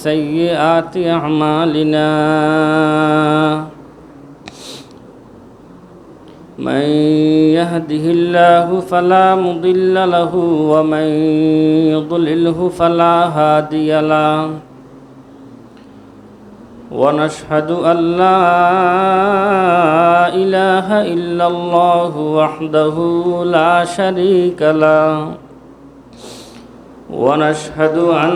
سيئات أعمالنا من يهده الله فلا مضل له ومن يضلله فلا هادي له ونشهد أن لا إله إلا الله وحده لا شريك له ونشهد أن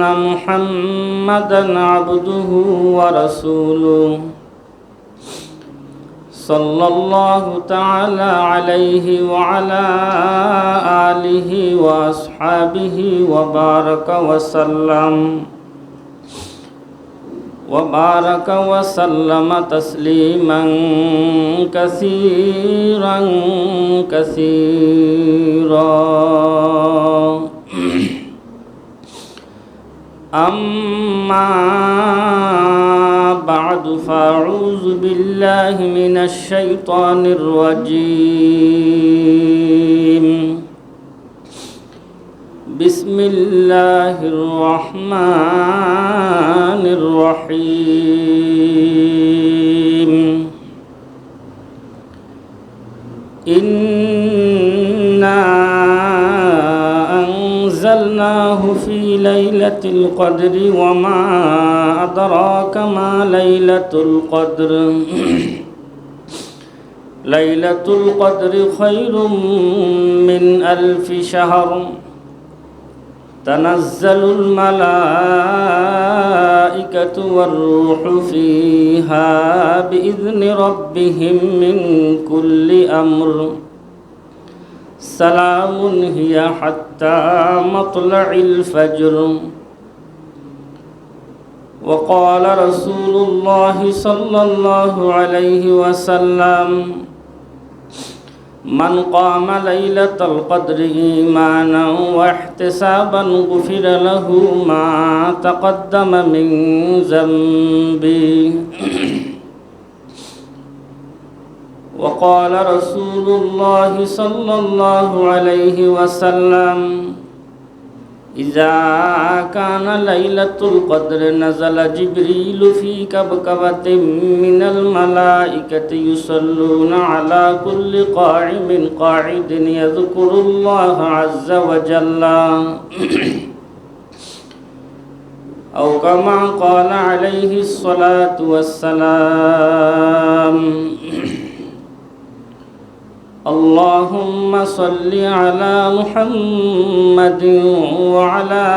محمدًا عبده ورسوله صلى الله تعالى عليه وعلى آله وأصحابه وبارك وسلم تسليما كثيرا أما بعد فأعوذ بالله من الشيطان الرجيم بسم الله الرحمن الرحيم إنا أنزلناه في ليلة القدر وما أدراك ما ليلة القدر ليلة القدر خير من 1000 شهر تنزل الملائكة والروح فيها بإذن ربهم من كل أمر سلام هي حتى مطلع الفجر وقال رسول الله صلى الله عليه وسلم من قام ليلة القدر إيمانا واحتسابا غفر له ما تقدم من ذنبه وقال رسول الله صلى الله عليه وسلم إذا كان ليلة القدر نزل جبريل في كبكبة من الملائكة يصلون على كل قائم قاعد يذكر الله عز وجل أو كما قال عليه الصلاة والسلام اللهم صل على محمد وعلى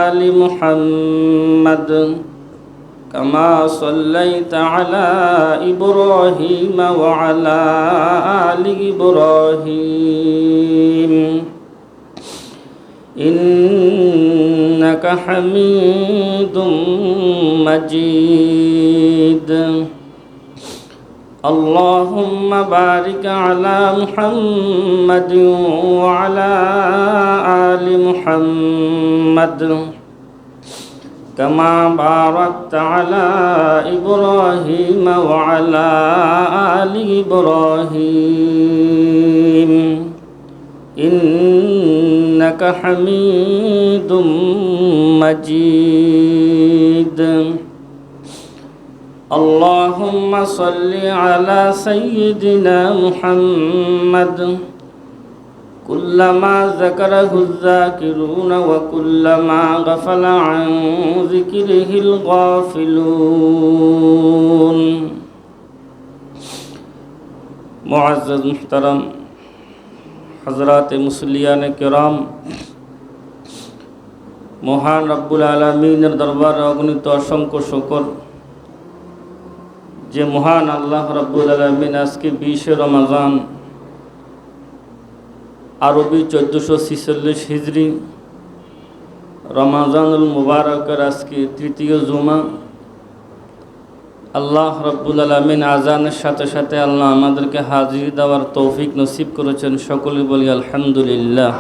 آل محمد كما صليت على إبراهيم وعلى آل إبراهيم إنك حميد مجيد اللهم بارك على محمد وعلى آل محمد كما باركت على إبراهيم وعلى آل إبراهيم إنك حميد مجيد اللهم صل على سيدنا محمد كلما ذكره الذاكرون وكلما غفل عن ذكره الغافلون معزز محترم حضرات মুসল্লিয়ানে কেরাম মহান রব্বুল আলামিনের দরবারে অগণিত অসংখ্য শুকর যে মহান আল্লাহ রাব্বুল আলামিন আজকে 20 রমজান আরবি 1446 হিজরি রমজানুল মুবারকের আজকে তৃতীয় জুমা আল্লাহ রাব্বুল আলামিন আজানের সাথে সাথে আল্লাহ আমাদেরকে হাজিরি দেওয়ার তৌফিক নসিব করেছেন সকলে বলি আলহামদুলিল্লাহ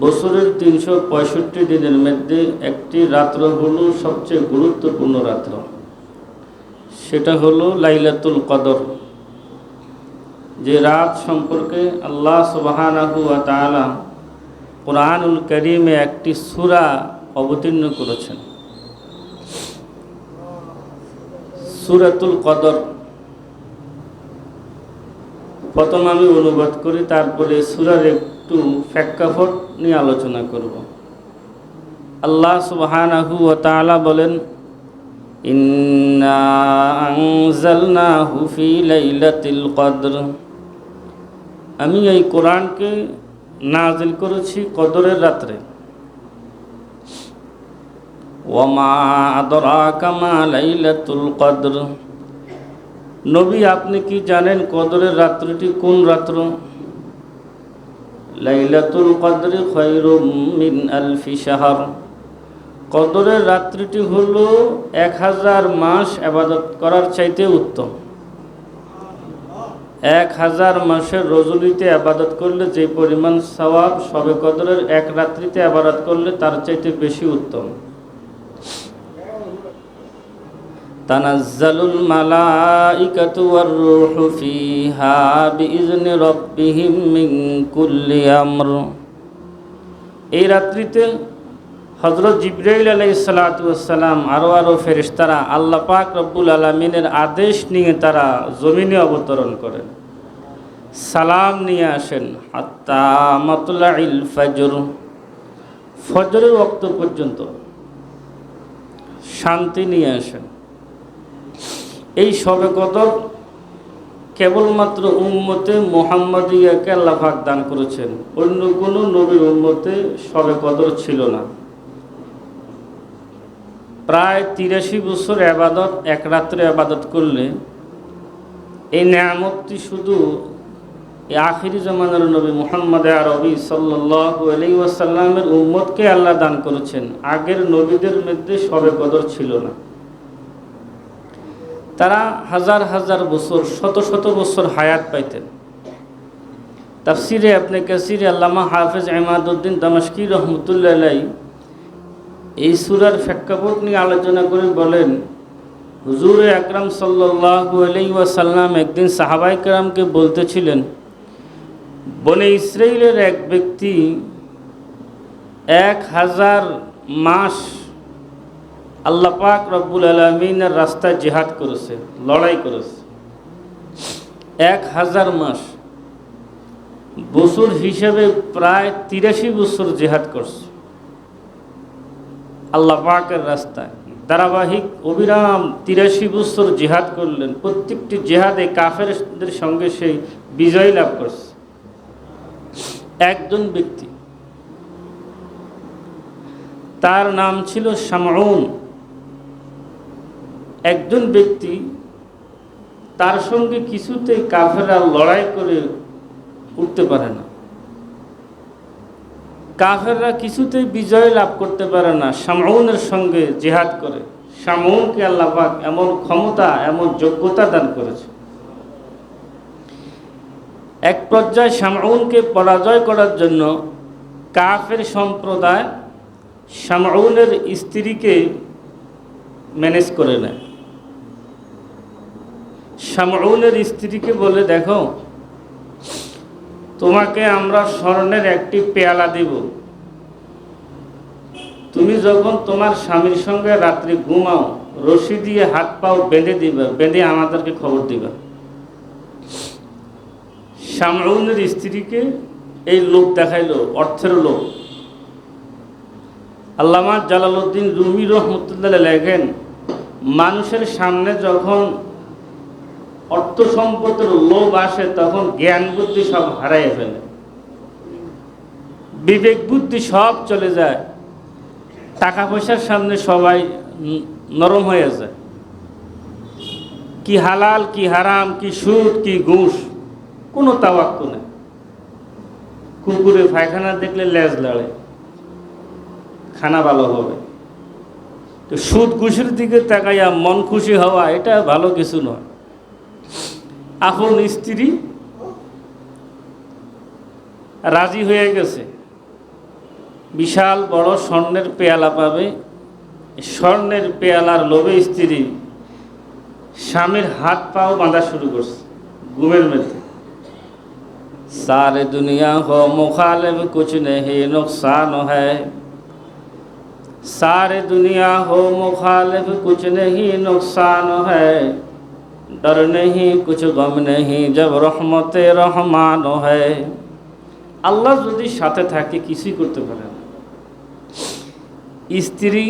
বছরের 365 দিনের মধ্যে একটি রাত্র হলো সবচেয়ে গুরুত্বপূর্ণ রাত্র সেটা হলো লাইলাতুল কদর যে রাত সম্পর্কে আল্লাহ সুবহানাহু ওয়া তাআলা কোরআনুল কারীমে একটি সূরা অবতীর্ণ করেছেন, সূরাতুল কদর। প্রথম আমি অনুবাদ করি, তারপরে সূরার একটু প্রেক্ষাপট নিয়ে আলোচনা করব। আল্লাহ সুবহানাহু ওয়া তাআলা বলেন, ইন্না আনজালনাহু ফি লাইলাতিল কদর, আমি এই কোরআনকে নাজিল করেছি কদরের রাত্রে। ওয়া মা আদরাকা মা লাইলাতুল কদর, নবী আপনি কি জানেন কদরের রাত্রিটি কোন রাত্র? লাইলাতুল কদরি খায়রুম মিন আলফি শাহর, কদরের রাত্রিটি হলো 1000 মাস ইবাদত করার চাইতে উত্তম। 1000 মাসের রজনীতে ইবাদত করলে যে পরিমাণ সওয়াব, শবে কদরের এক রাত্রিতে ইবাদত করলে তার চাইতে বেশি উত্তম। তানাজ্জালুল মালাইকাতু ওয়ার রূহু ফিহা বিইজনি রাব্বিহিম মিন কুল্লি আমর, এই রাত্রিতে হযরত জিবরাইল আলাইহিস সালাতু ওয়াস সালাম আরো ফেরেশতারা আল্লাহ পাক রব্বুল আলামিনের আদেশ নিয়ে তারা জমিনে অবতরণ করেন, সালাম নিয়ে আসেন। হাত্তা মাতলাইল ফজর, ফজরের ওয়াক্ত পর্যন্ত শান্তি নিয়ে আসেন। এই শবে কদর কেবলমাত্র উম্মতে মুহাম্মাদিয়াকে আল্লাহ পাক দান করেছেন, অন্য কোনো নবীর উম্মতে শবে কদর ছিল না। প্রায় 83 বছর ইবাদত, এক রাত্রে ইবাদত করলে এই নিয়ামতটি শুধু এই আখিরি জামানার নবী মুহাম্মদ আরবি সাল্লাল্লাহু আলাইহি ওয়াসাল্লামের উম্মতকে আল্লাহ দান করেছেন। আগের নবীদের মধ্যে শবে কদর ছিল না। তারা হাজার হাজার বছর, শত শত বছর হায়াত পাইতেন। তাফসিরে ইবনে কাসির আল্লামা হাফেজ ইমাদউদ্দিন দামেশকি রহমতুল্লাহ আলাইহি এই সূরার প্রেক্ষাপট নিয়ে আলোচনা করে বলেন, হুজুর আকরাম সাল্লাল্লাহু আলাইহি ওয়াসাল্লাম একদিন সাহাবায়ে কেরামকে বলতেছিলেন, বনে ইসরাইলের এক ব্যক্তি 1000 মাস আল্লাহ পাক রব্বুল আলামিনের রাস্তায় জিহাদ করেছে, লড়াই করেছে। 1000 মাস, বছর হিসেবে প্রায় 83 বছর জিহাদ করছে আল্লাহ পাকের রাস্তায়। ধারাবাহিক অবিরাম 83 বছর জিহাদ করলেন। প্রত্যেকটি জিহাদে কাফেরদের সঙ্গে সেই বিজয় লাভ করছে। একজন ব্যক্তি, তার নাম ছিল শামউন। একজন ব্যক্তি, তার সঙ্গে কিছুতেই কাফেররা লড়াই করে উঠতে পারে না, কাফেররা কিছুতেই বিজয় লাভ করতে পারে না শামউনের সঙ্গে জিহাদ করে। শামউনকে আল্লাহ পাক এমন ক্ষমতা, এমন যোগ্যতা দান করেছে। এক পর্যায়ে শামউনকে পরাজয় করার জন্য কাফের সম্প্রদায় শামউনের স্ত্রীকে ম্যানেজ করে নেয়। শামউনের স্ত্রীকে বলে, দেখো তোমাকে আমরা স্বর্ণের একটি পেয়ালা দিব, তুমি যখন তোমার স্বামীর সঙ্গে রাত্রি ঘুমাও রশি দিয়ে হাত পাও বেঁধে দিবা, বেঁধে আমাদেরকে খবর দিবা। শামউনের স্ত্রীকে এই লোক দেখাইলো, অর্থের লোক। আল্লামা জালালউদ্দিন রুমি রহমতুল্লাহ লেখেন, মানুষের সামনে যখন অর্থ সম্পদের লোভ আসে তখন জ্ঞান বুদ্ধি সব হারাইয়ে ফেলে, বিবেক বুদ্ধি সব চলে যায়। টাকা পয়সার সামনে সবাই নরম হয়ে যায়। কি হালাল, কি হারাম, কি সুদ, কি ঘুষ, কোনো তাওয়াক্কু নেই। কুকুরে পায়খানা দেখলে লেজ লড়ে, খানা ভালো হবে। তো সুদ ঘুষের দিকে তাকাইয়া মন খুশি হওয়া, এটা ভালো কিছু নয়। আপন স্ত্রী রাজি হয়ে গেছে, বিশাল বড় স্বর্ণের পেয়ালা পাবে। স্বর্ণের পেয়ালার লোভে স্ত্রী স্বামীর হাত পাও বাঁধা শুরু করছে ঘুমের মধ্যে। सारे दुनिया हो मुखालिफ कुछ नहीं नुकसान है। सारे दुनिया हो मुखालिफ कुछ नहीं नुकसान है। डर नहीं कुछ गम नहीं जब रहमते रहमान है। আল্লাহ যদি সাথে থাকে কিছুই করতে পারে না। স্ত্রী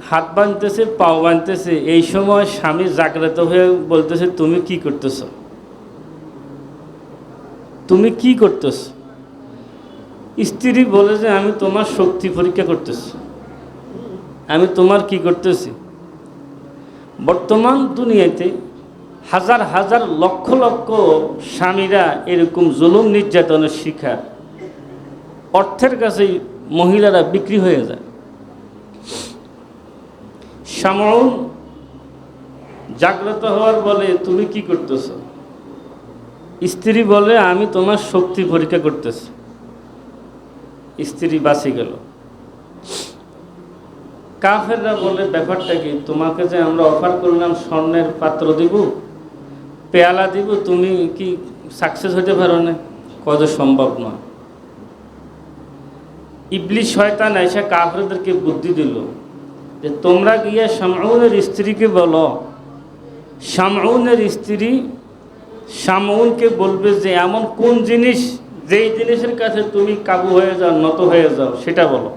হাত বাঁধতেছে, পাও বাঁধতেছে, এই সময় স্বামী জাগ্রত হয়ে বলতেছে তুমি কি করতেছ, তুমি কি করতেছ। স্ত্রী বলে যে আমি তোমার শক্তি পরীক্ষা করতেছি, আমি তোমার কি করতেছি। বর্তমান দুনিয়াতে হাজার হাজার লক্ষ লক্ষ স্বামীরা এরকম জুলুম নির্যাতনের শিকার। অর্থের কাছেই মহিলারা বিক্রি হয়ে যায়। শামউন জাগ্রত হওয়ার বলে তুমি কি করতেছ। স্ত্রী বলে আমি তোমার শক্তি পরীক্ষা করতেছি। স্ত্রী বাঁচি গেল। কাফেররা বলে ব্যাপারটা কি, তোমাকে যে আমরা অফার করলাম স্বর্ণের পাত্র দিব, পেয়ালা দিব, তুমি কি সাকসেস হতে পারো না? কত সম্ভব নয়। ইবলিস শয়তান এসে কাফেরদেরকে বুদ্ধি দিল যে তোমরা গিয়ে শামউনের স্ত্রীকে বলো, শামউনের স্ত্রী শামউনকে বলবে যে এমন কোন জিনিস যেই জিনিসের কাছে তুমি কাবু হয়ে যাও, নত হয়ে যাও, সেটা বলো।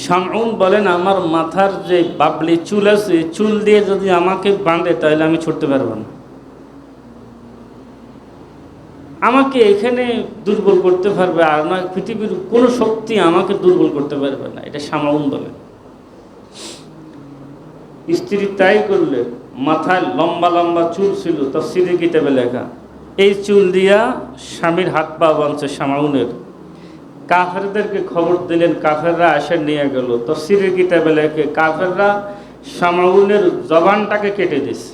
শামউন বলেন আমার মাথার যে বাবলি চুল আছে, চুল দিয়ে যদি আমাকে বাঁধে তাহলে আমি ছুটতে পারবো না। আমাকে এখানে দুর্বল করতে পারবে, আর না পৃথিবীর কোনো শক্তি আমাকে দুর্বল করতে পারবে না, এটা শামউন বলে। স্ত্রী তাই করলে। মাথায় লম্বা লম্বা চুল ছিল, তাফসীরে কিতাবে লেখা, এই চুল দিয়া স্বামীর হাত পা বাঁধছে শামউনের। কাফেরদেরকে খবর দিলেন, কাফেররা এসে নিয়ে গেল। তাফসীরে কিতাবে লেখে কাফেররা শামউনের জবানটাকে কেটে দিয়েছে।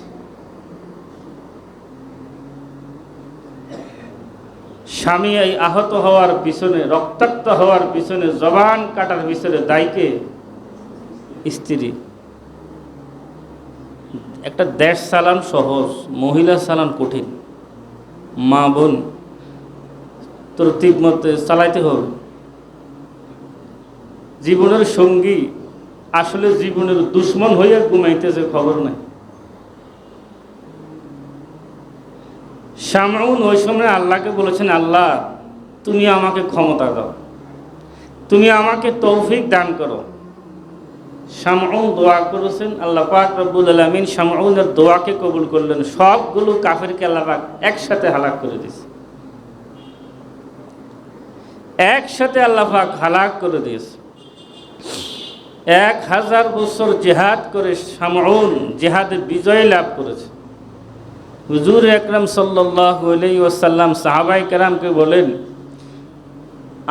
স্বামী এই আহত হওয়ার পিছনে, রক্তাক্ত হওয়ার পিছনে, জবান কাটার পিছনে দায়ীকে স্ত্রী। একটা দেশ চালান সহজ, মহিলা চালান কঠিন। মা বোন তোর ঠিক মতে চালাইতে হবে। জীবনের সঙ্গী আসলে জীবনের দুশ্মন হইয়া ঘুমাইতেছে, খবর নাই। শামউন ওই সময় আল্লাহকে বলেছেন, আল্লাহ তুমি আমাকে ক্ষমতা দাও, তুমি আমাকে তৌফিক দান করো। শামউন দোয়া করেছেন, আল্লাহ পাক রব্বুল আলামিন শামউনের দোয়াকে কবুল করলেন। সবগুলো কাফেরকে আল্লাহ পাক একসাথে হালাক করে দিয়েছে, একসাথে আল্লাহ পাক হালাক করে দিয়েছে। 1000 বছর জিহাদ করে শামউন জিহাদে বিজয় লাভ করেছে। হুজুর আকরাম সাল্লাল্লাহু আলাইহি ওয়াসাল্লাম সাহাবায়ে কেরামকে বলেন,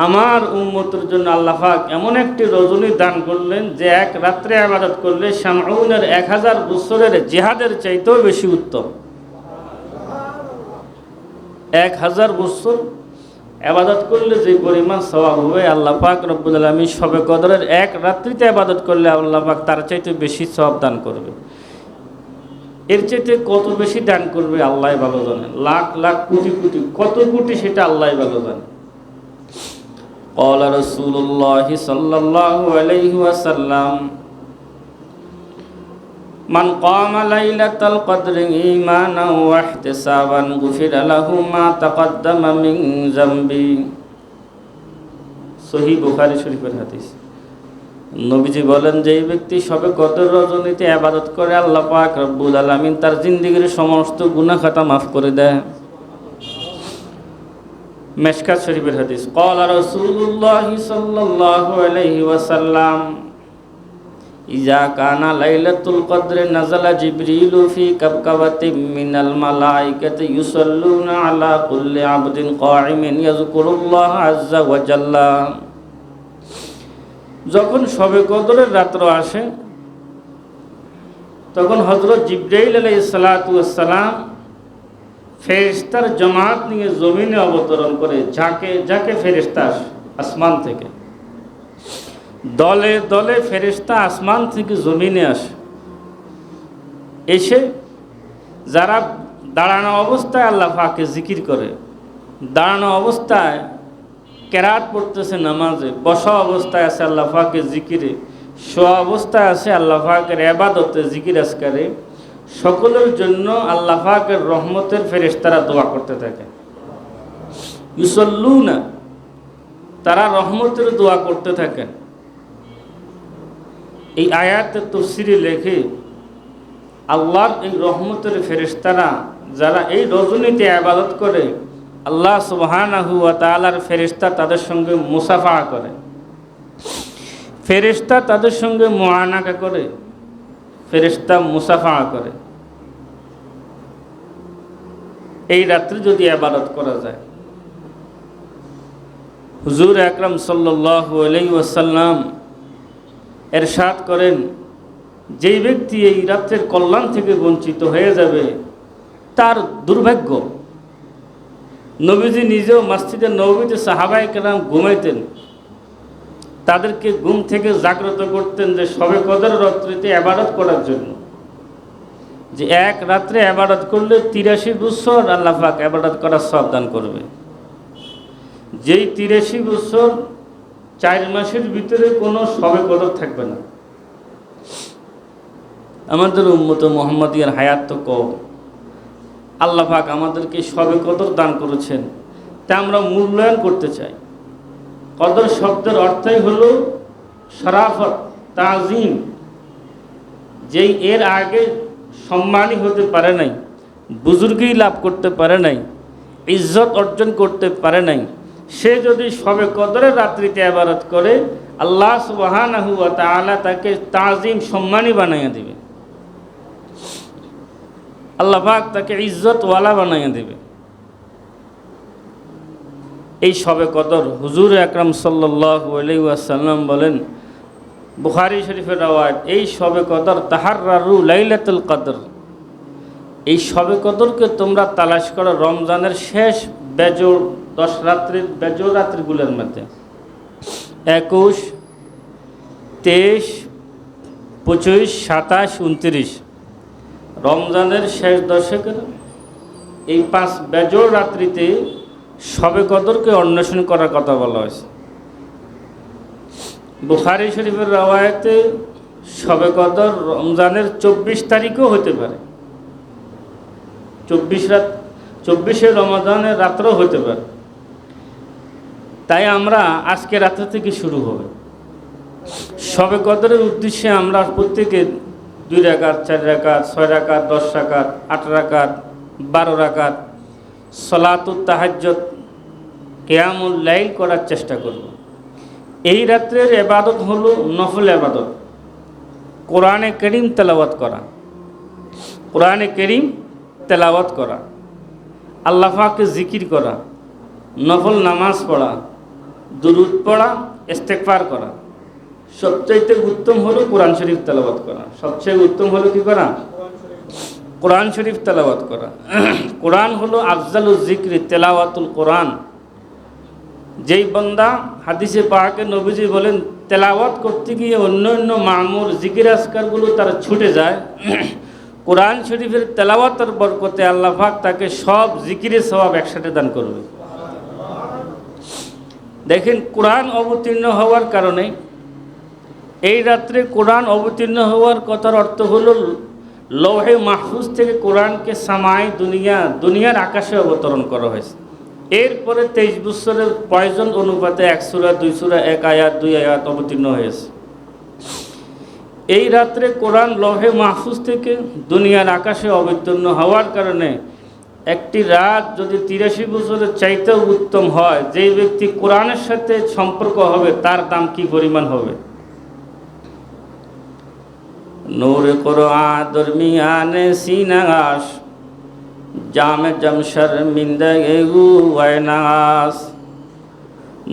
আমার উম্মতের জন্য আল্লাহ পাক এমন একটি রজনী দান করলেন যে এক রাত্রে ইবাদত করলে শামউনের 1000 বছরের জিহাদের চাইতেও বেশি উত্তম। 1000 বছর ইবাদত করলে যে পরিমাণ সওয়াব হবে, আল্লাহ পাক রব্বুল আলামিন শবে কদরের এক রাত্রিতে ইবাদত করলে আল্লাহ পাক তার চাইতে বেশি সওয়াব দান করবে। এর চাইতে কত বেশি দান করবে আল্লাহই ভালো জানেন। লাখ লাখ কোটি কোটি কত কোটি সেটা আল্লাহই ভালো জানেন। قال رسول الله صلى الله عليه وسلم من قام ليلة القدر إيمانا واحتسابا غفر له ما تقدم من ذنبه। সহিহ বুখারী শরীফের হাদিস। নবীজি বলেন যে এই ব্যক্তি শবে কদর রজনীতে ইবাদত করে আল্লাহ পাক রব্বুল আলামিন তার জিন্দেগীর সমস্ত গুনাহ খাতা মাফ করে দেয়। মেশকাত শরীফের হাদিস। ক্বালা রাসূলুল্লাহ সাল্লাল্লাহু আলাইহি ওয়াসাল্লাম ইযা কানা লাইলাতুল কদর নাযালা জিবরিলু ফি কাবকাবাতিন মিনাল মালাইকাতি ইউসাল্লুনা আলা কুল্লি আবদিন কাইমিন ইয়াযকুরুল্লাহ আযজা ওয়া জাল্লা। যখন শবে কদরের রাত্র আসে তখন হযরত জিবরাইল আলাইহিস সালাতু ওয়াস সালাম ফেরেশতার জামাত নিয়ে জমিনে অবতরণ করে। যাকে যাকে ফেরেশতা আসমান থেকে, দলে দলে ফেরেশতা আসমান থেকে জমিনে আসে। এসে যারা দাঁড়ানো অবস্থায় আল্লাহ পাকে জিকির করে, দাঁড়ানো অবস্থায় কেরাত পড়তেছে নামাজে, বসা অবস্থায় আছে আল্লাহ পাকের জিকিরে, শোয়া অবস্থায় আছে আল্লাহ পাকের ইবাদতে জিকির আজকারে, সকলের জন্য আল্লাহ পাকের রহমতের ফেরেশতারা দোয়া করতে থাকে। ইউসাল্লুনা, তারা রহমতের দোয়া করতে থাকেন। এই আয়াতের তাফসীরে লেখে আল্লাহর এই রহমতের ফেরেশতারা যারা এই রজনীতে ইবাদত করে, আল্লাহ সুবহানাহু ওয়া তাআলার ফেরেশতা তাদের সঙ্গে মুসাফা করে, ফেরেশতা তাদের সঙ্গে মুআনাকা করে, ফেরেশতা মুসাফা করে। এই রাত্রে যদি ইবাদত করা যায়, হুজুর আকরাম সাল্লাল্লাহু আলাইহি ওয়াসাল্লাম ইরশাদ করেন, যেই ব্যক্তি এই রাত্রের কল্যাণ থেকে বঞ্চিত হয়ে যাবে তার দুর্ভাগ্য। নবীজি নিজেও মসজিদে নববীতে সাহাবায়ে কেরাম ঘুমাইতেন, তাদেরকে ঘুম থেকে জাগ্রত করতেন যে শবে কদর রাত্রিতে ইবাদত করার জন্য, যে এক রাত্রে ইবাদত করলে ৮৩ বছর আল্লাহ পাক ইবাদত করার সওয়াব দান করবে। যেই ৮৩ বছর ৪ মাসের ভিতরে কোনো শবে কদর থাকবে না। আমাদের উম্মতে মুহাম্মাদিয়ার হায়াত তো কম, আল্লাহ পাক আমাদেরকে শবে কদর দান করেছেন, তা আমরা মূল্যায়ন করতে চাই। কদর শব্দের অর্থই হলো শরাফত, তাজিম। যেই এর আগে সম্মানী হতে পারে নাই, বুজুর্গি লাভ করতে পারে নাই, ইজ্জত অর্জন করতে পারে নাই, সে যদি শবে কদরের রাত্রিতে ইবাদত করে, আল্লাহ সুবহানাহু ওয়া তাআলা তাকে তাজিম, সম্মানী বানাইয়া দিবে। আল্লাহ পাক তাকে ইজ্জতওয়ালা বানাইয়া দেবে। এই শবে কদর হুজুর আকরাম সাল্লাল্লাহু আলাইহি ওয়াসাল্লাম বলেন, বুখারী শরীফের রওয়ায়াত, এই শবে কদর তাহাররারু লাইলাতুল কদর, এই শবে কদরকে তোমরা তালাশ করো রমজানের শেষ বেজোড় 10 রাত্রির বেজোড় রাত্রিগুলোর মধ্যে, 21, 23, 25, 27, 29, রমজানের শেষ দশকের এই 5 বেজোড় রাত্রিতে শবে কদরকে অন্বেষণ করার কথা বলা হয়েছে। বুখারী শরীফের রওয়ায়াতে শবে কদর রমজানের 24 তারিখও হতে পারে, 24শে রমজানের রাত্রেও হতে পারে। তাই আমরা আজকে রাত্রে থেকে শুরু হবে। শবে কদরের উদ্দেশ্যে আমরা প্রত্যেকে 2 রাকাত, 4 রাকাত, 6 রাকাত, 10 রাকাত, 8 রাকাত, 12 রাকাত সালাতুত তাহাজ্জুদ, কিয়ামুল লাইল করার চেষ্টা করব। এই রাত্রের ইবাদত হলো নফল ইবাদত, কোরআনে কারীম তেলাওয়াত করা, কোরআনে কারীম তেলাওয়াত করা, আল্লাহ পাকের জিকির করা, নফল নামাজ পড়া, দুরূদ পড়া, ইস্তেগফার করা। সবচাইতে উত্তম হলো কোরআন শরীফ তেলাওয়াত করা। সবচেয়ে উত্তম হলো কি করা? কোরআন শরীফ তেলাওয়াত করা। কোরআন হলো আফজালুল জিকরি, তেলাওয়াতুল কোরআন। যেই বান্দা, হাদিসে পাকে নবীজি বলেন, তেলাওয়াত করতে গিয়ে অন্য অন্য মামুর জিকির আজকারগুলো তার ছুটে যায়, কোরআন শরীফের তেলাওয়াতের বরকতে আল্লাহ পাক তাকে সব জিকিরের সওয়াব একসাথে দান করবে। দেখেন, কোরআন অবতীর্ণ হওয়ার কারণে এই রাত্রে কোরআন অবতীর্ণ হওয়ার কথার অর্থ হলো লৌহে মাহফুজ থেকে কোরআনকে সামাই দুনিয়ার আকাশে অবতরণ করা হয়েছে। এরপরে 23 বছরের প্রয়োজন অনুপাতে 1 সূরা, 2 সূরা, 1 আয়াত, 2 আয়াত অবতীর্ণ হয়েছে। এই রাত্রে কোরআন লৌহে মাহফুজ থেকে দুনিয়ার আকাশে অবতীর্ণ হওয়ার কারণে একটি রাত যদি 83 বছরের চাইতেও উত্তম হয়, যেই ব্যক্তি কোরআনের সাথে সম্পর্ক হবে তার দাম কি পরিমাণ হবে। নূর কোরআন দরমিয়ানে সিনাস, জামে জমশর মিন্দে ওয়ানাস,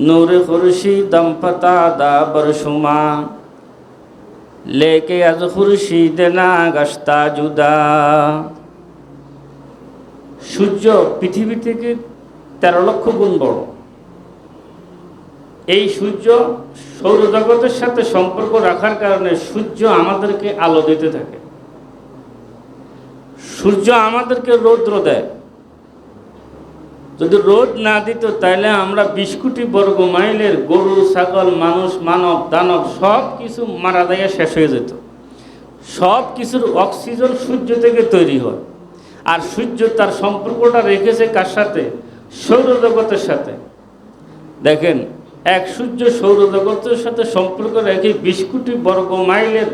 নূর খুরশিদম পতা দা বরশুমা, লেকে আজ খুরশিদ না গস্তা জুদা। সূর্য পৃথিবী থেকে 13 লক্ষ গুণ বড়। এই সূর্য সৌরজগতের সাথে সম্পর্ক রাখার কারণে সূর্য আমাদেরকে আলো দিতে থাকে, সূর্য আমাদেরকে রৌদ্র দেয়। যদি রোদ না দিত তাহলে আমরা 20 কোটি বর্গ মাইলের গরু ছাগল মানুষ মানব দানব সব কিছু মারা যায় শেষ হয়ে যেত। সব কিছুর অক্সিজেন সূর্য থেকে তৈরি হয়, আর সূর্য তার সম্পর্কটা রেখেছে কার সাথে? সৌরজগতের সাথে। দেখেন, এক সূর্য সৌরজগতের সাথে সম্পর্ক রেখে 20 কোটি বর্গ মাইলের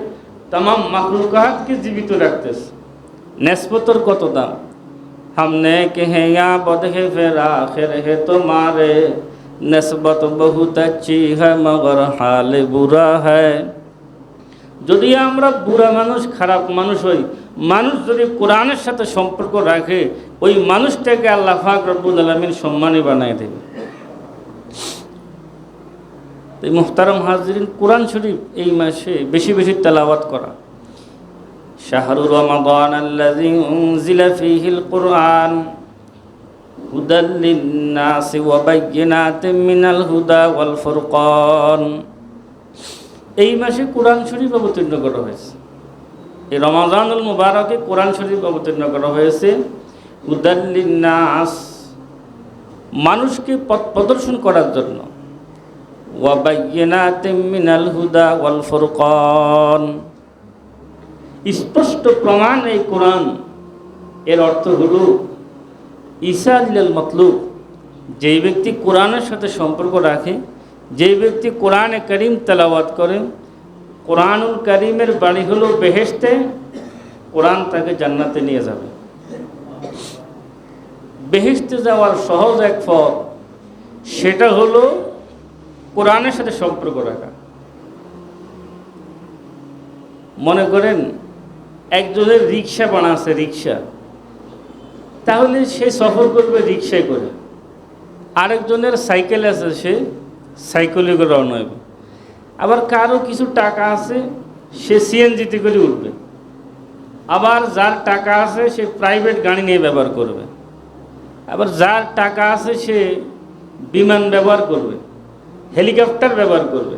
तमाम मखलूकात के जीवित रखतेছে। नेस्बतोर कत दाम, हमने कहे या बद है फिर आखिर है तुम्हारे, नस्बत बहुत अच्छी है मगर हाल बुरा है। যদি আমরা বুড়া মানুষ খারাপ মানুষ হই, মানুষ যদি কোরআনের সাথে সম্পর্ক রাখে ওই মানুষটাকে আল্লাহ পাক রব্বুল আলামিন সম্মানী বানায় দেবে। তো মুহতারাম হাজরিন, কোরআন শরীফ এই মাসে বেশি বেশি তেলাওয়াত করা। শাহরু রমাদান আল্লাযী উনজিলা ফীহিল কুরআন হুদাল লিন-নাসি ওয়া বায়্যিনাতিন মিনাল হুদা ওয়াল ফুরকান। এই মাসে কোরআন শরীফ অবতীর্ণ করা হয়েছে। এই রমাদানুল মুবারকে কোরআন শরীফ অবতীর্ণ করা হয়েছে হুদাল লিন-নাস, মানুষকে পথ প্রদর্শন করার জন্য, ওয়া বায়্যিনাতিন মিনাল হুদা ওয়াল ফুরকান, স্পষ্ট প্রমাণ এই কোরআন। এর অর্থ হলো ঈসা লিল মতলুব, যেই ব্যক্তি কোরআনের সাথে সম্পর্ক রাখে, যেই ব্যক্তি কোরআনে করিম তেলাওয়াত করে, কোরআনুল করিমের বাড়ি হলো বেহেশতে, কোরআন তাকে জান্নাতে নিয়ে যাবে। বেহেশতে যাওয়ার সহজ এক পথ, সেটা হলো কোরআনের সাথে সম্পর্ক রাখা। মনে করেন একজনের রিক্সা বানাচ্ছে, রিক্সা, তাহলে সে সফর করবে রিক্সায় করে। আরেকজনের সাইকেল আছে, সে সাইকেলে করে রওনা হবে। আবার কারো কিছু টাকা আছে, সে সিএনজিতে করে উঠবে। আবার যার টাকা আছে সে প্রাইভেট গাড়ি নিয়ে ব্যবহার করবে। আবার যার টাকা আছে সে বিমান ব্যবহার করবে, হেলিকপ্টার ব্যবহার করবে।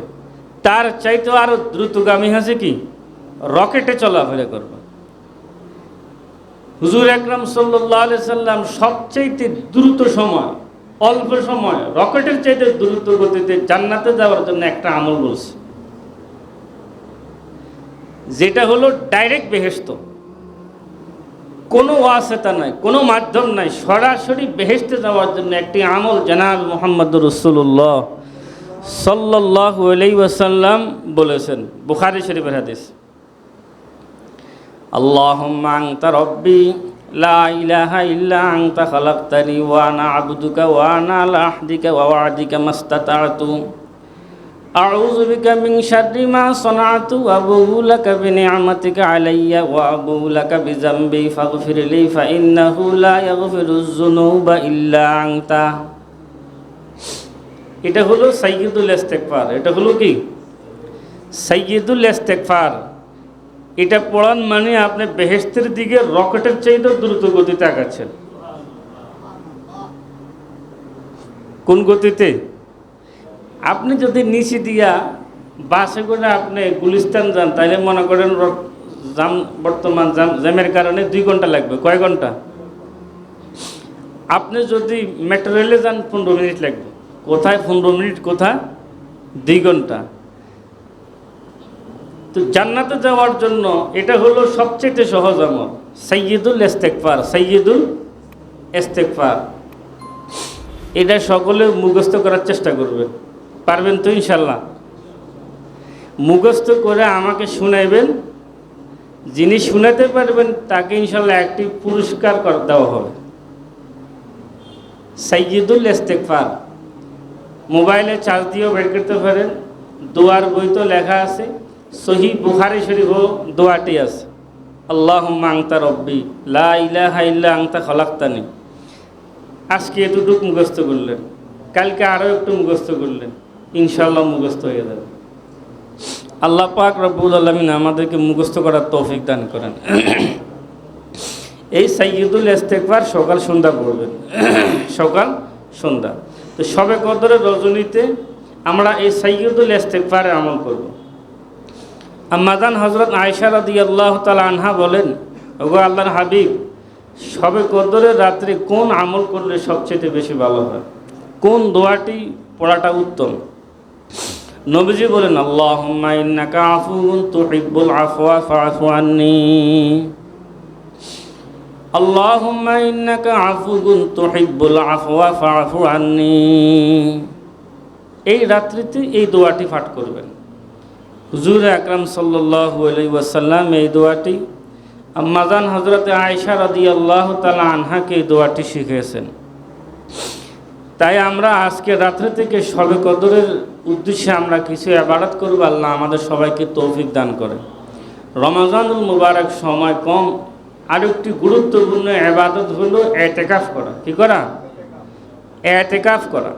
তার চাইতে আরও দ্রুতগামী আছে কি, রকেটে চলাফেরা করবে। হুজুর আকরাম সাল্লাল্লাহু আলাইহি সাল্লাম সবচাইতে দ্রুত সময়, অল্প সময়, রকেটের চাইতে দ্রুত গতিতে জান্নাতে যাওয়ার জন্য একটা আমল বলছে, যেটা হলো ডাইরেক্ট বেহেশত। কোনো ওয়াসিতা নাই, কোনো মাধ্যম নাই, সরাসরি বেহেশতে যাওয়ার জন্য একটি আমল জনাব মুহাম্মদুর রাসূলুল্লাহ সাল্লাল্লাহু আলাইহি ওয়াসাল্লাম বলেছেন। বুখারী শরীফের হাদিস, আল্লাহুম্মা আনতা রাব্বি লা ইলাহা ইল্লা আনতা খালাকতানি ওয়া আনা আবদুকা ওয়া আনা আলা আহদিকা ওয়া ওয়া'দিকা মাস্তাতা'তু আউযু বিকা মিন শাররি মা সানা'তু ওয়া আবুউ লাকা বিনি'মাতিকা আলাইয়া ওয়া আবুউ লাকা বিযামবি ফাগফির লি ফা ইন্নাহু লা ইয়াগফিরুয যুনুবা ইল্লা আনতা। এটা হলো সাইয়্যিদুল ইস্তিগফার। এটা হলো কি, সাইয়্যিদুল ইস্তিগফার। এটা পড়ান মানে আপনি বেহেশতের দিকে রকেটের চাইতে দ্রুত গতিতে আগাচ্ছেন। কোন গতিতে? আপনি যদি নিচে দিয়া বাসে করে আপনি গুলিস্তান যান, তাহলে মনে করেন জাম, বর্তমান জ্যামের কারণে 2 ঘন্টা লাগবে। কয় ঘন্টা? আপনি যদি মেট্রো রেলে যান 15 মিনিট লাগবে। কোথায় 15 মিনিট, কোথায় 2 ঘন্টা। তো জান্নাতে যাওয়ার জন্য এটা হলো সবচেয়ে সহজ আমল, সাইয়্যিদুল ইস্তিগফার। সাইয়্যিদুল ইস্তিগফার এটা সকলে মুখস্থ করার চেষ্টা করবেন। পারবেন তো ইনশাল্লাহ? মুখস্থ করে আমাকে শুনাইবেন। যিনি শুনাতে পারবেন তাকে ইনশাল্লাহ একটি পুরস্কার দেওয়া হবে। সাইয়্যিদুল ইস্তিগফার মোবাইলে চার্জ দিয়েও বের করতে পারেন। দোয়ার বই তো লেখা আছে, সহিহ বুখারী শরীফও দোয়াটি আছে, আল্লাহুম্মা আনতা রাব্বি লা ইলাহা ইল্লা আনতা খালাকতানি। আজকে এতটুকু মুখস্থ করলেন, কালকে আরও একটু মুখস্থ করলেন, ইনশাআল্লাহ মুখস্থ হয়ে যাবে। আল্লাহ পাক রব্বুল আলামিন আমাদেরকে মুখস্থ করার তৌফিক দান করেন। এই সাইয়্যিদুল ইস্তিগফার সকাল সন্ধ্যা পড়বেন, সকাল সন্ধ্যা। তো শবে কদরের রজনীতে আমরা এই সাইয়্যিদুল ইস্তিগফারে আমল করব। আম্মাজান হযরত আয়েশা রাদিয়াল্লাহু তাআলা আনহা বলেন, ওগো আল্লাহর হাবিব শবে কদরের রাত্রে কোন আমল করলে সবচেয়ে বেশি ভালো হয়, কোন দোয়াটি পড়াটা উত্তম? নবীজি বলেন, আল্লাহুম্মা ইন্নাকা আফুউন তুহিব্বুল আফওয়া ফাআফু আন্নী, আল্লাহুম্মা ইন্নাকা আফুউন তুহিব্বুল আফওয়া ফাআফু আন্নী। এই রাত্রিতে এই দোয়াটি পাঠ করবেন। হুজুর আকরাম সাল্লাল্লাহু আলাইহি ওয়াসাল্লাম এই দোয়াটি আম্মাজান হযরতে আয়েশা রাদিয়াল্লাহু তাআলা আনহাকে এই দোয়াটি শিখিয়েছেন। তাই আমরা আজকে রাত্রে থেকে শবে কদরের উদ্দেশ্যে আমরা কিছু ইবাদত করব। আল্লাহ আমাদের সবাইকে তৌফিক দান করে। রমজানুল মুবারক সময় কম, আরেকটি গুরুত্বপূর্ণ ইবাদত হলো ইতিকাফ করা। কি করা? ইতিকাফ করা।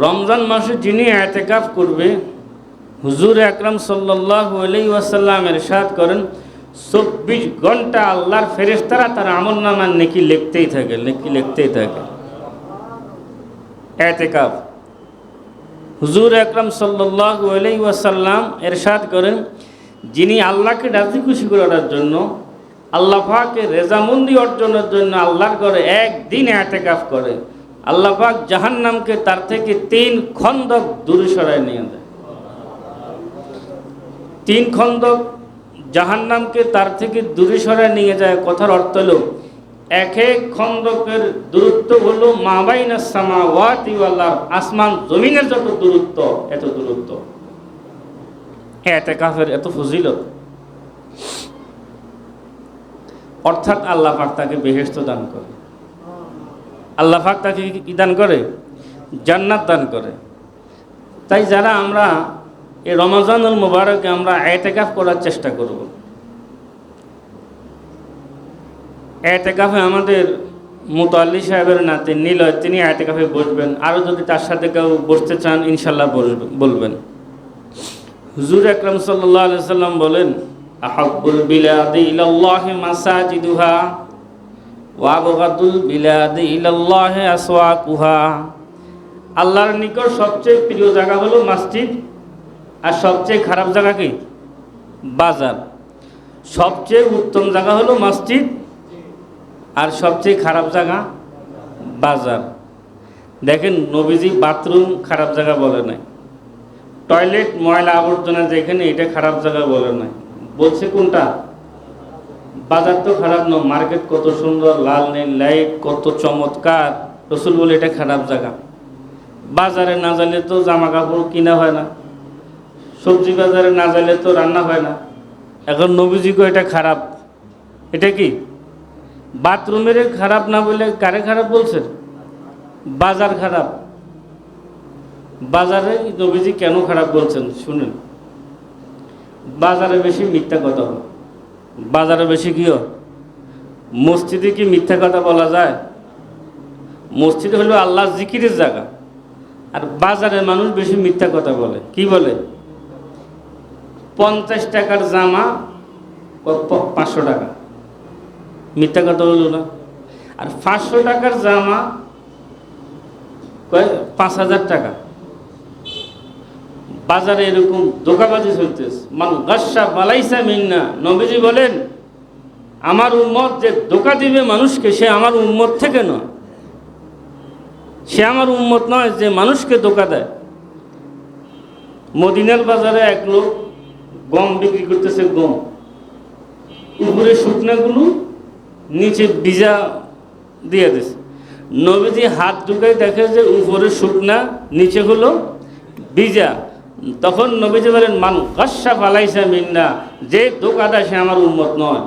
রমজান মাসে যিনি ইতিকাফ করবে, হুজুর আকরাম সাল্লাল্লাহু আলাইহি ওয়াসাল্লাম ইরশাদ করেন, 24 ঘন্টা আল্লাহর ফেরেশতারা তার আমলনামার নেকি লিখতেই থাকে। ইতিকাফ। হুজুর আকরাম সাল্লাল্লাহু আলাইহি ওয়াসাল্লাম ইরশাদ করেন, যিনি আল্লাহকে রাজি খুশি করার জন্য, আল্লাহ পাকের রেজামন্দি অর্জনের জন্য আল্লাহর ঘরে একদিন ইতিকাফ করে, আল্লাহ পাক জাহান্নামকে তার থেকে 3 খন্দক দূরে সরায় নিয়ে যায়। 3 খন্দক জাহান্নামকে তার থেকে দূরে সরায় নিয়ে যায়। কথার অর্থ হলো, এক এক খন্দকের দূরত্ব হলো মা বাইনাস সামাওয়াতি ওয়াল আরদ, আসমান জমিনের যত দূরত্ব, এত দূরত্ব। ইতিকাফের এত ফজিলত। অর্থাৎ আল্লাহ পাক তাকে বেহেশত দান করে। আল্লাহ পাক তাকে কি দান করে? জান্নাত দান করে। তাই যারা আমরা এই রমজানুল মুবারকে আমরা ইতিকাফ করার চেষ্টা করব। ইতিকাফে আমাদের মুতাল্লি সাহেবের নাতি নিলয়, তিনি ইতিকাফে বসবেন। আরও যদি তার সাথে কেউ বসতে চান, ইনশাল্লাহ বলবেন। হুজুর আকরাম সাল্লাল্লাহু আলাইহি সাল্লাম বলেন, আহাব্বুল বিলাদি ইলাল্লাহি মাসাজিদুহা ওয়া আবগাদুল বিলাদি ইলাল্লাহি আসওয়াকুহা। আল্লাহর নিকট সবচেয়ে প্রিয় জায়গা হলো মসজিদ, আর সবচেয়ে খারাপ জায়গা কি? বাজার। সবচেয়ে উত্তম জায়গা হলো মসজিদ, আর সবচেয়ে খারাপ জায়গা বাজার। দেখেন, নবীজি বাথরুম খারাপ জায়গা বলে নাই, টয়লেট ময়লা আবর্জনা যেখানে, এটা খারাপ জায়গা বলে নাই। বলছে কোনটা? বাজার তো খারাপ নয়, মার্কেট কত সুন্দর, লাল নীল লাইট কত চমৎকার, রসুল বলে এটা খারাপ জায়গা। বাজারে না যাইলে তো জামা কাপড় কিনা হয় না, সবজি বাজারে না যাইলে তো রান্না হয় না। এখন নবীজিকে এটা খারাপ। এটা কি? বাথরুমের খারাপ না বলে কারে খারাপ বলছেন? বাজার খারাপ। বাজারে নবীজি কেন খারাপ বলছেন শুনেন। বাজারে বেশি মিথ্যা কথা হয়। বাজারে বেশি কি হয়? মসজিদে কি মিথ্যা কথা বলা যায়? মসজিদ হলো আল্লাহর জিকিরের জায়গা, আর বাজারে মানুষ বেশি মিথ্যা কথা বলে। কি বলে? 50 টাকার জামা 500 টাকা, মিথ্যা কথা বললো না? আর 500 টাকার জামা 5000 টাকা। বাজারে এরকম ধোঁকাবাজি চলতেছে। মান গাসসা ফালাইসা মিন্না। নবীজি বলেন, আমার উম্মত যে ধোঁকা দিবে মানুষকে, সে আমার উম্মত থেকে নয়। সে আমার উম্মত নয় যে মানুষকে ধোঁকা দেয়। মদিনার বাজারে এক লোক গম বিক্রি করতেছে। গম উপরে শুকনাগুলো, নিচে ভিজা দিয়ে দিছে। নবীজি হাত ঢুকাই দেখে যে উপরে শুকনা, নিচে হলো ভিজা। তখন নবীজি বলেন, মান গাসসা ফালাইসা মিন্না। যে ধোঁকা দেয় সে আমার উম্মত নয়,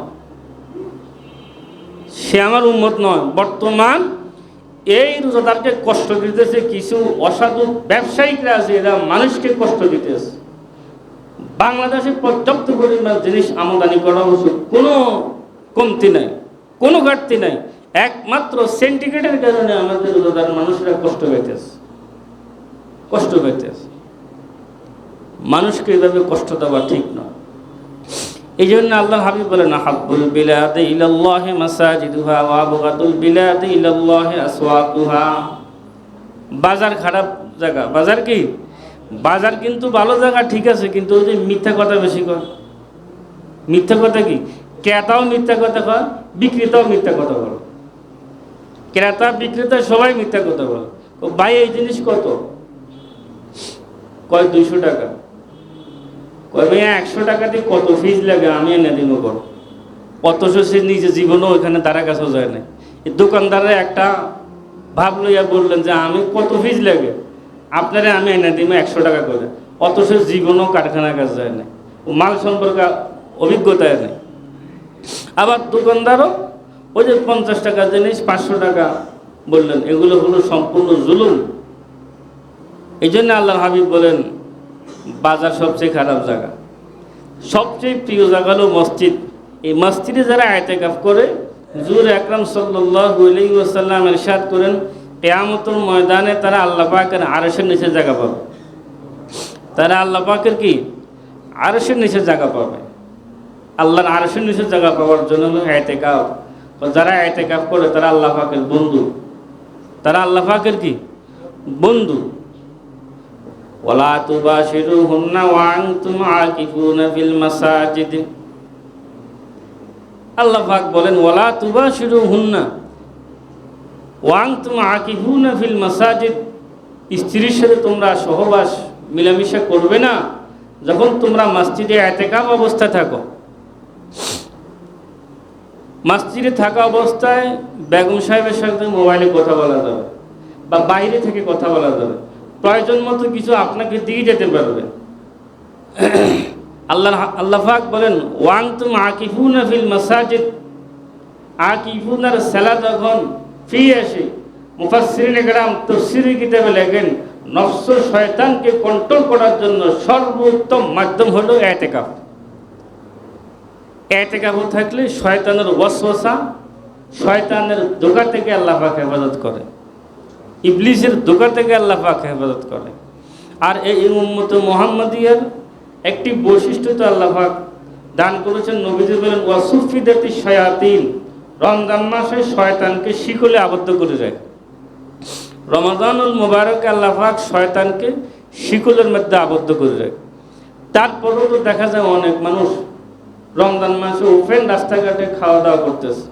সে আমার উম্মত নয়। বর্তমান এই রোজাদারকে কষ্ট দিতেছে কিছু অসাধু ব্যবসায়িকরা আছে, এরা মানুষকে কষ্ট দিতেছে। বাংলাদেশে পর্যাপ্ত পরিমাণ জিনিস আমদানি করা উচিত, কোনো কমতি নাই, কোনো ঘাটতি নাই। একমাত্র সিন্ডিকেটের কারণে আমাদের রোজাদার মানুষরা কষ্ট পাইতেছে। মানুষকে এভাবে কষ্ট দেওয়া ঠিক নয়। এই জন্য আল্লাহ হাবিব বলেন, আহাব্বুল বিলাদি ইলাল্লাহি মাসাজিদুহা ওয়া আবগাদুল বিলাদি ইলাল্লাহি আসওয়াকুহা। বাজার খারাপ জায়গা। বাজার কি? বাজার কিন্তু ভালো জায়গা, ঠিক আছে, কিন্তু ওই যে মিথ্যা কথা বেশি কয়। মিথ্যা কথা কি? ক্রেতাও মিথ্যা কথা কয়, বিক্রেতাও মিথ্যা কথা বলে। ক্রেতা বিক্রেতা সবাই মিথ্যা কথা বলে। ও ভাই এই জিনিস কত? কয় 200 টাকা। কয় ভাইয়া 100 টাকা দিয়ে কত ফিজ লাগে, আমি এনে দিব কর। অথচ সে নিজে জীবনেও ওইখানে তারা কাছেও যায় না। এই দোকানদারের একটা ভাব লইয়া বললেন যে আমি কত ফিজ লাগে, আপনারা আমি এনে দিব 100 টাকা করে। অথচ জীবনেও কারখানার কাছে যায় না, ও মাল সম্পর্কে অভিজ্ঞতায় নেই। আবার দোকানদারও ওই যে 50 টাকার জিনিস 500 টাকা বললেন, এগুলো হলো সম্পূর্ণ জুলুম। এই জন্য আল্লাহর হাবিব বলেন বাজার সবচেয়ে খারাপ জায়গা, সবচেয়ে প্রিয় জায়গা হলো মসজিদ। এই মসজিদে যারা ইতিকাফ করে, হুজুর আকরাম সাল্লাল্লাহু আলাইহি ওয়াসাল্লাম ইরশাদ করেন কিয়ামতের ময়দানে তারা আল্লাহ পাকের আরশের নিচে জায়গা পাবে। তারা আল্লাহ পাকের কি আরশের নিচে জায়গা পাবে। আল্লাহর আরশের নিচে জায়গা পাওয়ার জন্য হলো ইতিকাফ। যারা ইতিকাফ করে তারা আল্লাহ পাকের বন্ধু, তারা আল্লাহ পাকের কি বন্ধু। ওয়ালা তুবাশিরুহুন্না ওয়া আনতুম আকিফুনা ফিল মাসাজিদ। আল্লাহ পাক বলেন ওয়ালা তুবাশিরুহুন্না ওয়া আনতুম আকিফুনা ফিল মাসাজিদ। স্ত্রীর সাথে তোমরা সহবাস মিলামিশা করবে না যখন তোমরা মসজিদে ইতিকাফ অবস্থায় থাকো। মসজিদে থাকা অবস্থায় বেগম সাহেবের সাথে মোবাইলে কথা বলা যাবে বা বাইরে থেকে কথা বলা যাবে, প্রয়োজন মতো কিছু আপনাকে দিয়ে যেতে পারবে। আল্লাহ পাক বলেন ওয়ান্তুম আকিফুনা ফিল মাসাজিদ। আকিফুনার সালাত যখন ফি আসে, মুফাসসিরিনে কেরাম তাফসীরের কিতাবে লেখেন নফস শয়তানকে কন্ট্রোল করার জন্য সর্বোত্তম মাধ্যম হলো ইতিকাফ। ইতিকাফ থাকলে শয়তানের ওয়াসওয়াসা, শয়তানের ধোঁকা থেকে আল্লাহ পাক হেফাজত করে, ইবলিসের ধোঁকা থেকে আল্লাহ পাক হেফাজত করে। আর এই উম্মতে মুহাম্মাদিয়ার একটি বৈশিষ্ট্য তো আল্লাহ পাক দান করেছেন। নবীজি বলেন ওয়াসুফিদাতি শায়াতিন, রমজান মাসে শয়তানকে শিকলে আবদ্ধ করে রাখে। রমাদানুল মুবারকে আল্লাহ পাক শয়তানকে শিকলের মধ্যে আবদ্ধ করে রাখে। তারপরেও তো দেখা যায় অনেক মানুষ রমজান মাসে ওপেন রাস্তাঘাটে খাওয়া দাওয়া করতেছে,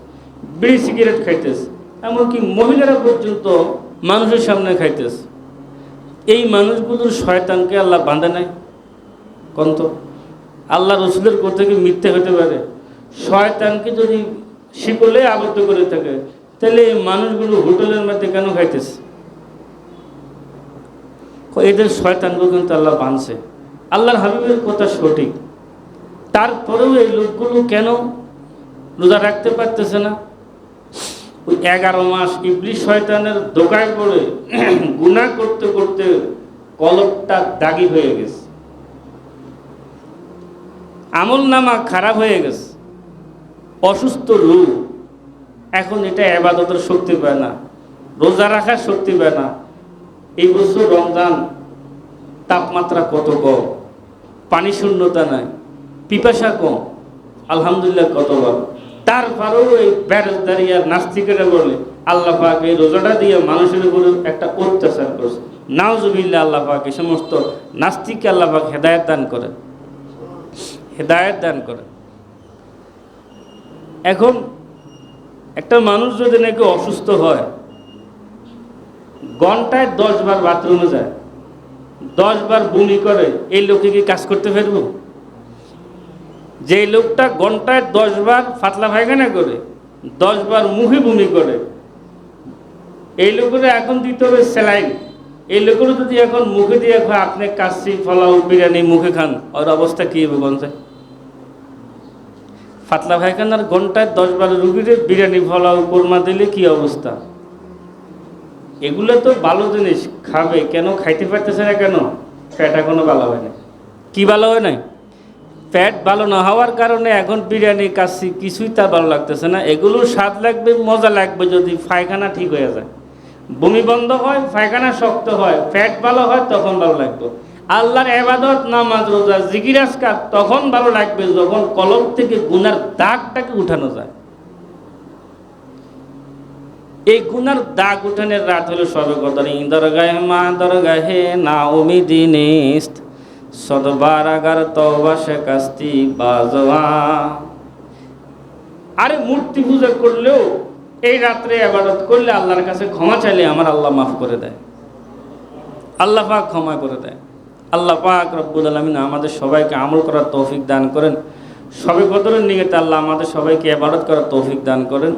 বিড়ি সিগারেট খাইতেছে, এমনকি মহিলারা পর্যন্ত মানুষের সামনে খাইতেছে। এই মানুষগুলোর শয়তানকে আল্লাহ বাঁধে নাই কন্ত? আল্লাহ রসুলের কোথা থেকে মিথ্যে হতে পারে? শয়তানকে যদি শিকলে আবদ্ধ করে থাকে, তাহলে এই মানুষগুলো হোটেলের মধ্যে কেন খাইতেছে? এদের শয়তানগুলো কিন্তু আল্লাহ বাঁধছে। আল্লাহর হাবিবের কথা সঠিক, তারপরেও এই লোকগুলো কেন রোজা রাখতে পারতেছে না? ওই 11 মাস ইবলিস শয়তানের ধোঁকায় পড়ে গুনাহ করতে করতে কলবটা দাগি হয়ে গেছে, আমল নামা খারাপ হয়ে গেছে, অসুস্থ রূহ। এখন এটা ইবাদতের শক্তি পায় না, রোজা রাখার শক্তি পায় না। এই বছর রমজান তাপমাত্রা কত কম, পানি শূন্যতা নাই, পিপাসা কম, আলহামদুলিল্লাহ কতবার। তারপরেও এই বেরোজগারি আর নাস্তিকেরা বলে আল্লাহ পাক এই রোজাটা দিয়ে মানুষের উপরে একটা অত্যাচার করছে। নাউজুবিল্লাহ, আল্লাহ পাক এই সমস্ত নাস্তিককে আল্লাহ পাক হেদায়েত দান করে, হেদায়েত দান করে। এখন একটা মানুষ যদি নাকি অসুস্থ হয়, ঘন্টায় 10 বার বাথরুমে যায়, 10 বার বমি করে, এই লোকে কি কাজ করতে পারবো? যে লোকটা ঘন্টায় 10 বার পাতলা পায়খানা করে, 10 বার মুখে বমি করে, এই লোকের এখন দিতে হবে স্যালাইন। এই লোকের যদি এখন মুখে দিয়ে আপনি কাশি ফলাও বিরিয়ানি মুখে খান, ওর অবস্থা কী হবে গঞ্জায়? পাতলা পায়খানার ঘন্টায় 10 বার রুগীরে বিরিয়ানি ফলাও কোরমা দিলে কি অবস্থা? এগুলো তো ভালো জিনিস, খাবে কেন? খাইতে পারতেছে না কেন? পেট এখনো ভালো হয় না। কি ভালো হয় নাই? পেট ভালো না হওয়ার কারণে এখন বিরিয়ানি কাশি কিছুই তার ভালো লাগতেছে না। এগুলোর স্বাদ লাগবে, মজা লাগবে যদি পায়খানা ঠিক হয়ে যায়, বমি বন্ধ হয়, পায়খানা শক্ত হয়, পেট ভালো হয়, তখন ভালো লাগবে। আল্লাহর ইবাদত, নামাজ, রোজা, জিকির আজকার তখন ভালো লাগবে যখন কলব থেকে গুনার দাগটাকে উঠানো যায়। এই গুনার দাগ উঠানোর রাত হলো সবে কদর। দরগাহে মা দরগাহে না উমিদি নিস্ত, সদবার আগার তওবা শেকাস্তি বাজওয়া। আরে মূর্তি পূজা করলেও এই রাত্রে ইবাদত করলে আল্লাহর কাছে ক্ষমা চাইলে আমার আল্লাহ মাফ করে দেয়, আল্লাহ পাক ক্ষমা করে দেয়। আল্লাহ পাক রব্বুল আলামিন আমাদের সবাইকে আমল করার তৌফিক দান করেন। শবে কদরের নিয়তে আল্লাহ আমাদের সবাইকে ইবাদত করার তৌফিক দান করেন।